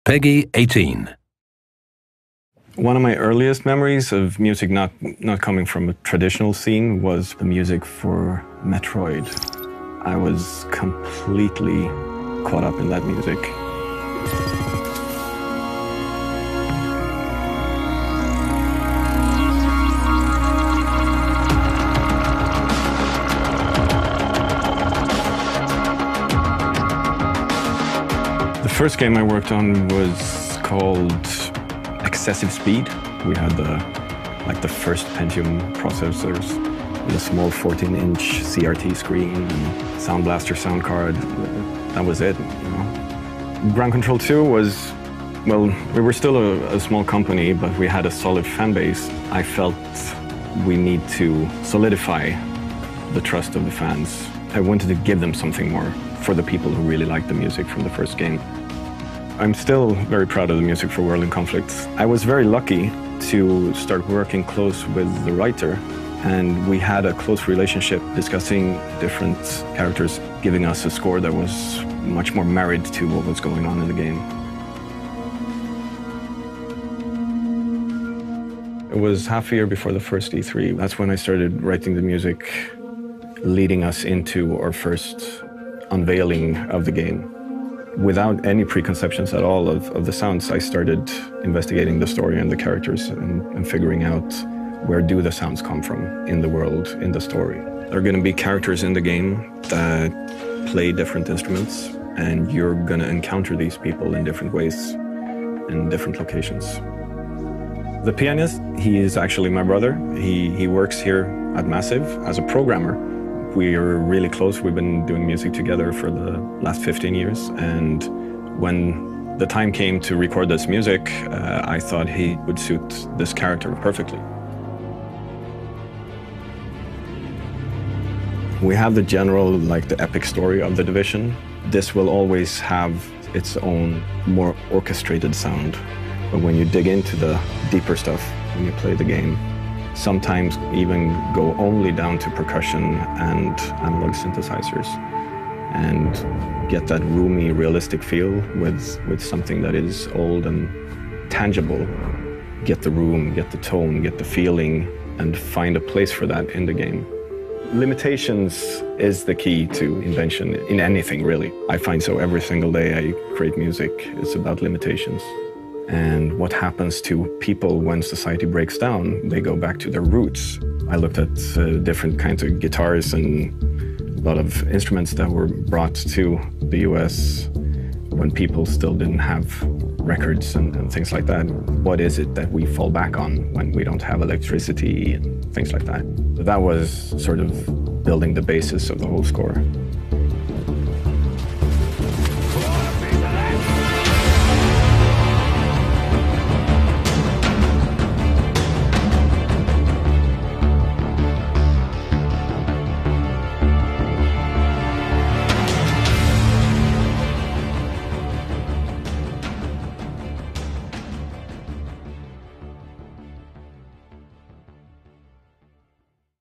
Peggy 18. One of my earliest memories of music not coming from a traditional scene was the music for Metroid. I was completely caught up in that music. The first game I worked on was called Excessive Speed. We had the first Pentium processors with a small 14-inch CRT screen and Sound Blaster sound card. That was it, you know. Ground Control 2 was, well, we were still a small company, but we had a solid fan base. I felt we need to solidify the trust of the fans. I wanted to give them something more for the people who really liked the music from the first game. I'm still very proud of the music for World in Conflict. I was very lucky to start working close with the writer, and we had a close relationship discussing different characters, giving us a score that was much more married to what was going on in the game. It was half a year before the first E3. That's when I started writing the music, leading us into our first unveiling of the game. Without any preconceptions at all of the sounds, I started investigating the story and the characters and figuring out where do the sounds come from in the world, in the story. There are going to be characters in the game that play different instruments, and you're going to encounter these people in different ways, in different locations. The pianist, he is actually my brother. He works here at Massive as a programmer. We are really close. We've been doing music together for the last 15 years. And when the time came to record this music, I thought he would suit this character perfectly. We have the general, the epic story of the Division. This will always have its own more orchestrated sound. But when you dig into the deeper stuff, when you play the game, sometimes even go only down to percussion and analog synthesizers and get that roomy, realistic feel with something that is old and tangible. Get the room, get the tone, get the feeling, and find a place for that in the game. Limitations is the key to invention in anything, really. I find so every single day I create music, it's about limitations. And what happens to people when society breaks down? They go back to their roots. I looked at different kinds of guitars and a lot of instruments that were brought to the US when people still didn't have records and things like that. What is it that we fall back on when we don't have electricity and things like that? That was sort of building the basis of the whole score.